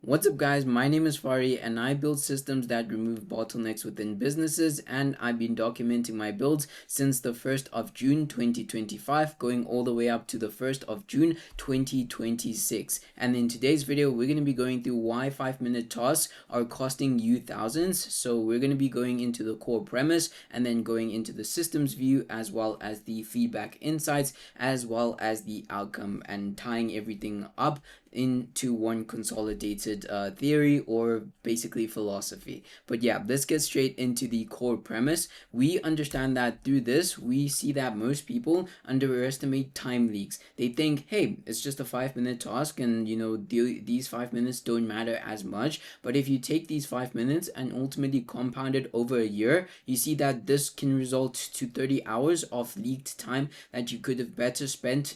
What's up, guys? My name is Fari, and I build systems that remove bottlenecks within businesses. And I've been documenting my builds since the 1st of June 2025, going all the way up to the 1st of June 2026. And in today's video, we're going to be going through why 5-minute tasks are costing you thousands. So we're going to be going into the core premise and then going into the systems view, as well as the feedback insights, as well as the outcome, and tying everything up into one consolidated theory or basically philosophy. But yeah, let's get straight into the core premise. We understand that through this, we see that most people underestimate time leaks. They think, hey, it's just a 5-minute task, and these 5 minutes don't matter as much. But if you take these 5 minutes and ultimately compound it over a year, you see that this can result to 30 hours of leaked time that you could have better spent,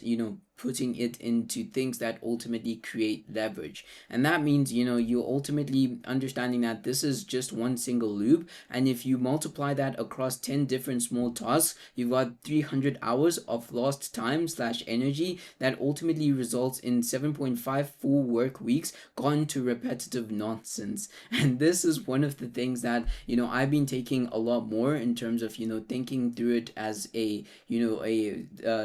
putting it into things that ultimately create leverage. And that means you're ultimately understanding that this is just one single loop, and if you multiply that across 10 different small tasks, you've got 300 hours of lost time slash energy that ultimately results in 7.5 full work weeks gone to repetitive nonsense. And this is one of the things that I've been taking a lot more in terms of thinking through it as a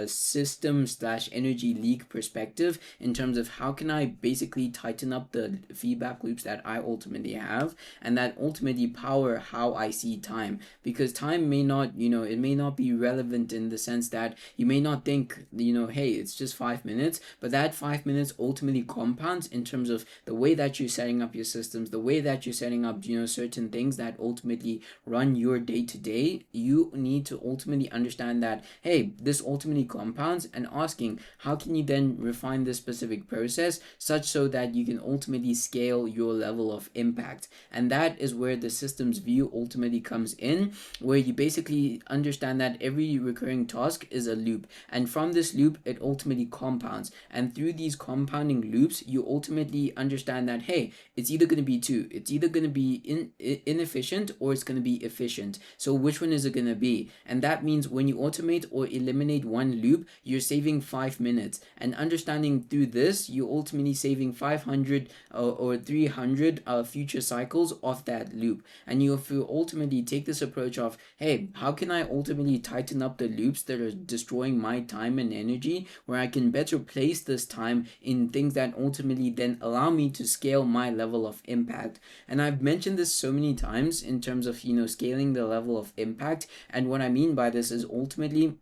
system slash energy leak perspective, in terms of how can I basically tighten up the feedback loops that I ultimately have, and that ultimately power how I see time. Because time may not, it may not be relevant in the sense that you may not think, hey, it's just 5 minutes, but that 5 minutes ultimately compounds in terms of the way that you're setting up your systems, the way that you're setting up, certain things that ultimately run your day to day. You need to ultimately understand that, hey, this ultimately compounds, and asking, how can you then refine this specific process such so that you can ultimately scale your level of impact? And that is where the systems view ultimately comes in, where you basically understand that every recurring task is a loop, and from this loop it ultimately compounds, and through these compounding loops you ultimately understand that, hey, it's either going to be two, it's either going to be inefficient or it's going to be efficient. So which one is it going to be? And that means when you automate or eliminate one loop, you're saving 5 minutes, and understanding through this, you ultimately saving 500 or 300 future cycles of that loop. And you ultimately take this approach of, hey, how can I ultimately tighten up the loops that are destroying my time and energy, where I can better place this time in things that ultimately then allow me to scale my level of impact. And I've mentioned this so many times in terms of scaling the level of impact, and what I mean by this is ultimately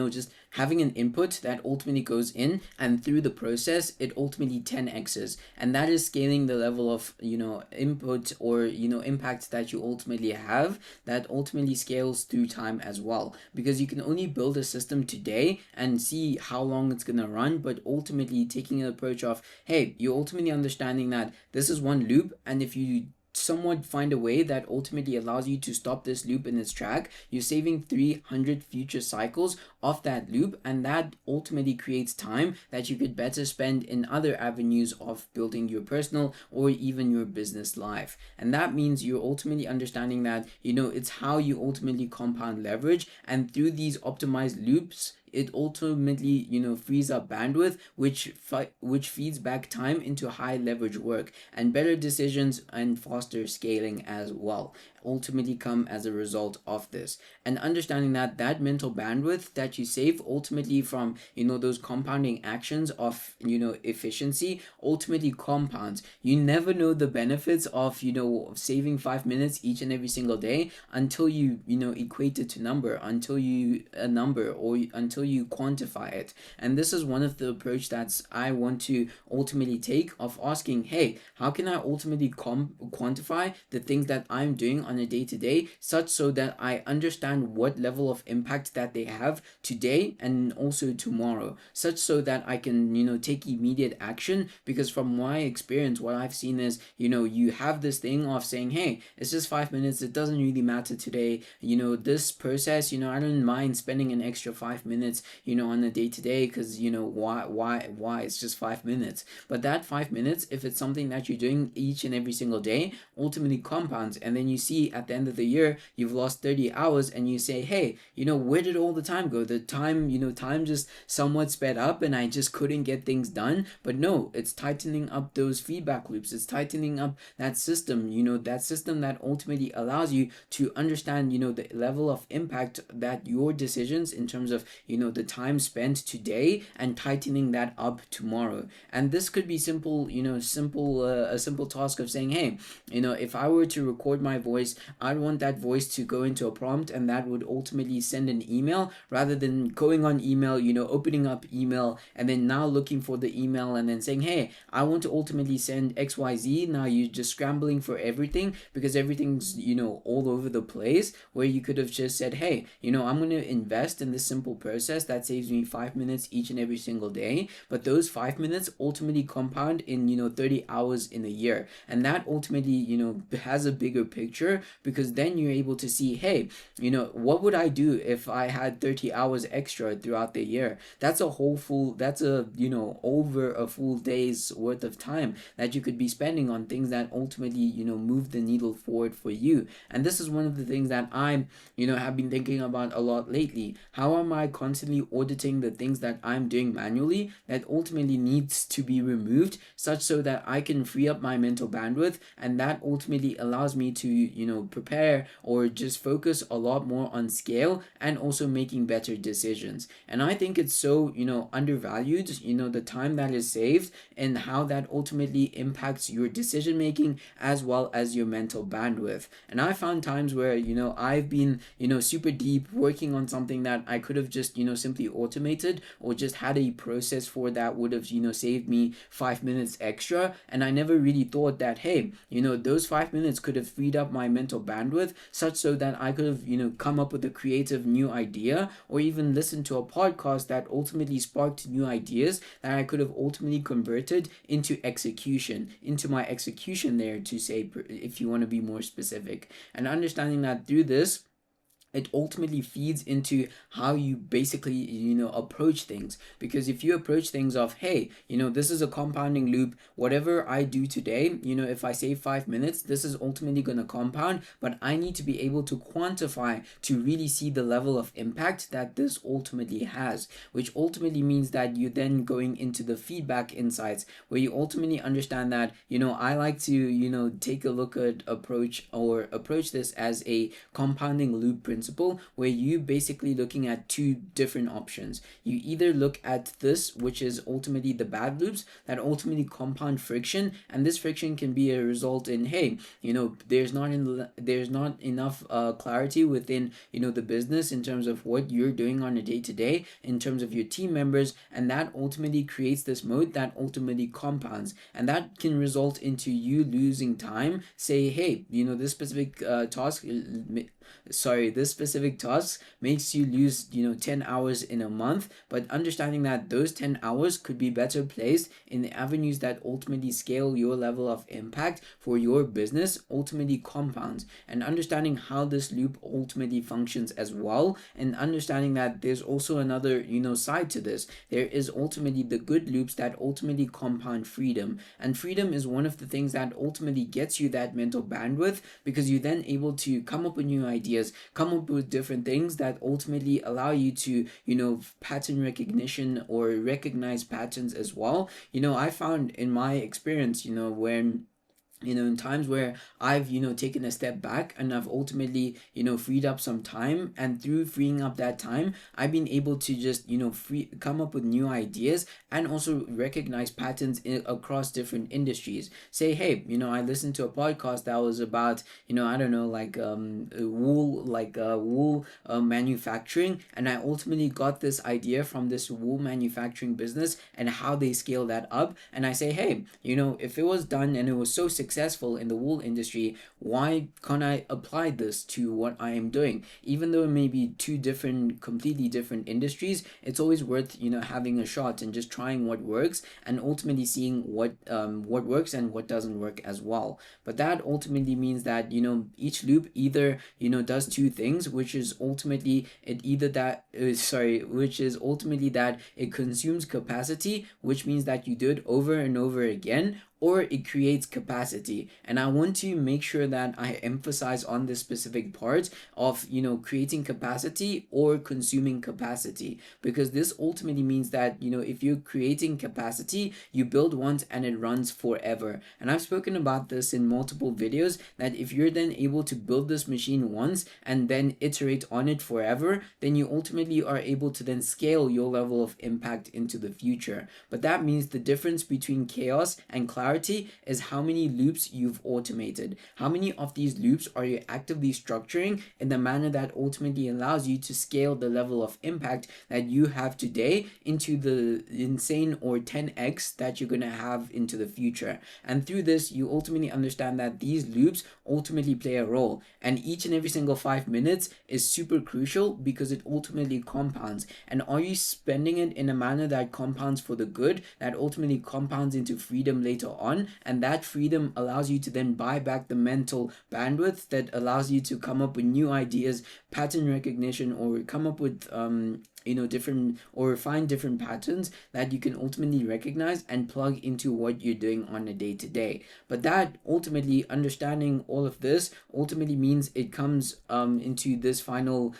just having an input that ultimately goes in, and through the process it ultimately 10x's, and that is scaling the level of input or impact that you ultimately have, that ultimately scales through time as well. Because you can only build a system today and see how long it's gonna run, but ultimately taking an approach of, hey, you're ultimately understanding that this is one loop, and if you somewhat find a way that ultimately allows you to stop this loop in its track, you're saving 300 future cycles of that loop, and that ultimately creates time that you could better spend in other avenues of building your personal or even your business life. And that means you're ultimately understanding that it's how you ultimately compound leverage, and through these optimized loops it ultimately frees up bandwidth, which feeds back time into high leverage work, and better decisions and faster scaling as well ultimately come as a result of this. And understanding that that mental bandwidth that you save ultimately from those compounding actions of efficiency ultimately compounds. You never know the benefits of saving 5 minutes each and every single day until you equate it to number, until you a number, or until you quantify it. And this is one of the approach that I want to ultimately take, of asking, hey, how can I ultimately quantify the things that I'm doing on a day-to-day, such so that I understand what level of impact that they have today and also tomorrow, such so that I can take immediate action. Because from my experience, what I've seen is you have this thing of saying, hey, it's just 5 minutes, it doesn't really matter today, this process, I don't mind spending an extra 5 minutes on a day-to-day, because why it's just 5 minutes. But that 5 minutes, if it's something that you're doing each and every single day, ultimately compounds. And then you see at the end of the year you've lost 30 hours, and you say, hey, where did all the time go? the time, time just somewhat sped up and I just couldn't get things done. But no, it's tightening up those feedback loops. It's tightening up that system, that system that ultimately allows you to understand, the level of impact that your decisions in terms of, the time spent today, and tightening that up tomorrow. And this could be simple, a simple task of saying, hey, if I were to record my voice, I'd want that voice to go into a prompt, and that would ultimately send an email, rather than going on email, opening up email and then now looking for the email and then saying, hey, I want to ultimately send XYZ. Now you're just scrambling for everything because everything's, all over the place, where you could have just said, hey, I'm going to invest in this simple process that saves me 5 minutes each and every single day. But those 5 minutes ultimately compound in, 30 hours in a year. And that ultimately, has a bigger picture, because then you're able to see, hey, what would I do if I had 30 hours extra throughout the year? That's over a full day's worth of time that you could be spending on things that ultimately, move the needle forward for you. And this is one of the things that I'm, have been thinking about a lot lately. How am I constantly auditing the things that I'm doing manually that ultimately needs to be removed, such so that I can free up my mental bandwidth, and that ultimately allows me to, prepare or just focus a lot more on scale and also making better decisions. And I think it's so, undervalued, the time that is saved, and how that ultimately impacts your decision making as well as your mental bandwidth. And I found times where, I've been, super deep working on something that I could have just, simply automated, or just had a process for that would have, saved me 5 minutes extra. And I never really thought that, hey, those 5 minutes could have freed up my mental bandwidth, such so that I could have, come up with a creative new idea, or even listen to a podcast that ultimately sparked new ideas that I could have ultimately converted into execution, into my execution there, to say, if you want to be more specific. And understanding that through this, it ultimately feeds into how you basically, approach things. Because if you approach things of, hey, this is a compounding loop, whatever I do today, if I save 5 minutes, this is ultimately going to compound, but I need to be able to quantify to really see the level of impact that this ultimately has, which ultimately means that you then going into the feedback insights, where you ultimately understand that, I like to, take a look at approach this as a compounding loop principle, where you basically looking at two different options. You either look at this, which is ultimately the bad loops that ultimately compound friction, and this friction can be a result in, hey, there's not enough clarity within, the business in terms of what you're doing on a day-to-day in terms of your team members, and that ultimately creates this mode that ultimately compounds, and that can result into you losing time. Say, hey, this specific this specific task makes you lose 10 hours in a month, but understanding that those 10 hours could be better placed in the avenues that ultimately scale your level of impact for your business ultimately compounds, and understanding how this loop ultimately functions as well, and understanding that there's also another side to this. There is ultimately the good loops that ultimately compound freedom, and freedom is one of the things that ultimately gets you that mental bandwidth, because you're then able to come up with new ideas, come up with different things that ultimately allow you to, pattern recognition or recognize patterns as well. I found in my experience, when in times where I've taken a step back and I've ultimately freed up some time, and through freeing up that time I've been able to just come up with new ideas, and also recognize patterns across different industries. Say, hey, I listened to a podcast that was about I don't know, like wool manufacturing, and I ultimately got this idea from this wool manufacturing business and how they scale that up. And I say, hey, if it was done and it was so successful in the wool industry, why can't I apply this to what I am doing? Even though it may be two completely different industries, it's always worth having a shot and just trying what works, and ultimately seeing what works and what doesn't work as well. But that ultimately means that each loop either does two things, which is ultimately that it consumes capacity, which means that you do it over and over again, or it creates capacity. And I want to make sure that I emphasize on this specific part of, creating capacity or consuming capacity, because this ultimately means that, if you're creating capacity, you build once and it runs forever. And I've spoken about this in multiple videos, that if you're then able to build this machine once and then iterate on it forever, then you ultimately are able to then scale your level of impact into the future. But that means the difference between chaos and clarity is how many loops you've automated. How many of these loops are you actively structuring in the manner that ultimately allows you to scale the level of impact that you have today into the insane or 10x that you're going to have into the future. And through this, you ultimately understand that these loops ultimately play a role, and each and every single 5 minutes is super crucial because it ultimately compounds. And are you spending it in a manner that compounds for the good, that ultimately compounds into freedom later on, and that freedom allows you to then buy back the mental bandwidth that allows you to come up with new ideas, pattern recognition, or come up with different, or find different patterns that you can ultimately recognize and plug into what you're doing on a day-to-day. But that ultimately, understanding all of this ultimately means it comes into this final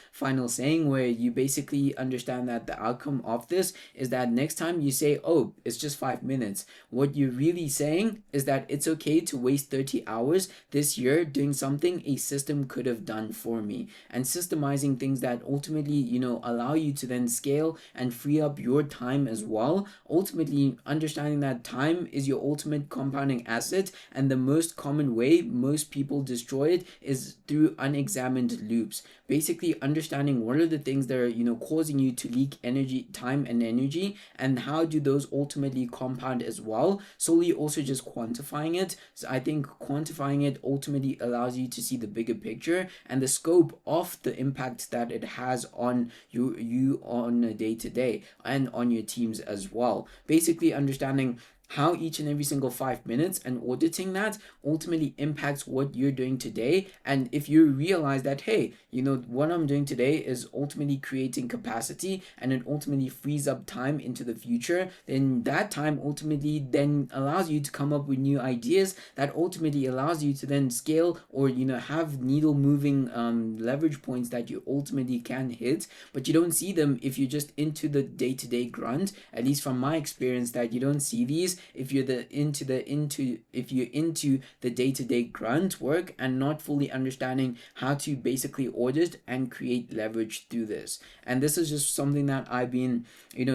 saying, where you basically understand that the outcome of this is that next time you say, oh, it's just 5 minutes, what you're really saying is that it's okay to waste 30 hours this year doing something a system could have done for me, and systemizing things that ultimately allow you to then scale and free up your time as well. Ultimately, understanding that time is your ultimate compounding asset, and the most common way most people destroy it is through unexamined loops. Basically, understanding what are the things that are causing you to leak energy, time and energy, and how do those ultimately compound as well. Solely also just quantifying it. So I think quantifying it ultimately allows you to see the bigger picture and the scope of the impact that it has on you on a day-to-day and on your teams as well. Basically understanding how each and every single 5 minutes and auditing that ultimately impacts what you're doing today. And if you realize that, hey, what I'm doing today is ultimately creating capacity and it ultimately frees up time into the future, then that time ultimately then allows you to come up with new ideas that ultimately allows you to then scale, or have needle moving leverage points that you ultimately can hit, but you don't see them if you're just into the day-to-day grunt. At least from my experience, that you don't see these if you're into the day-to-day grunt work and not fully understanding how to basically audit and create leverage through this. And this is just something that I've been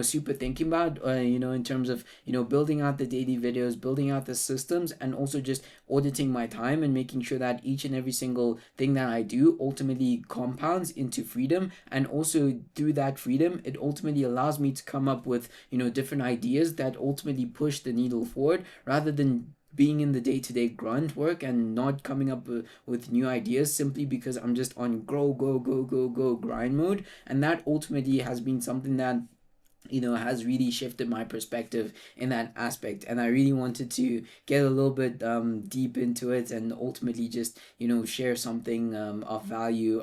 super thinking about in terms of building out the daily videos, building out the systems, and also just auditing my time and making sure that each and every single thing that I do ultimately compounds into freedom. And also through that freedom, it ultimately allows me to come up with different ideas that ultimately push the needle forward, rather than being in the day-to-day grunt work and not coming up with new ideas simply because I'm just on go grind mode. And that ultimately has been something that has really shifted my perspective in that aspect. And I really wanted to get a little bit deep into it and ultimately just share something of value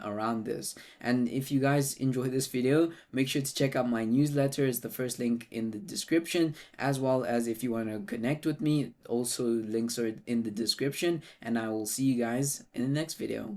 around this. And if you guys enjoy this video, make sure to check out my newsletter. It's the first link in the description, as well as if you want to connect with me, also links are in the description. And I will see you guys in the next video.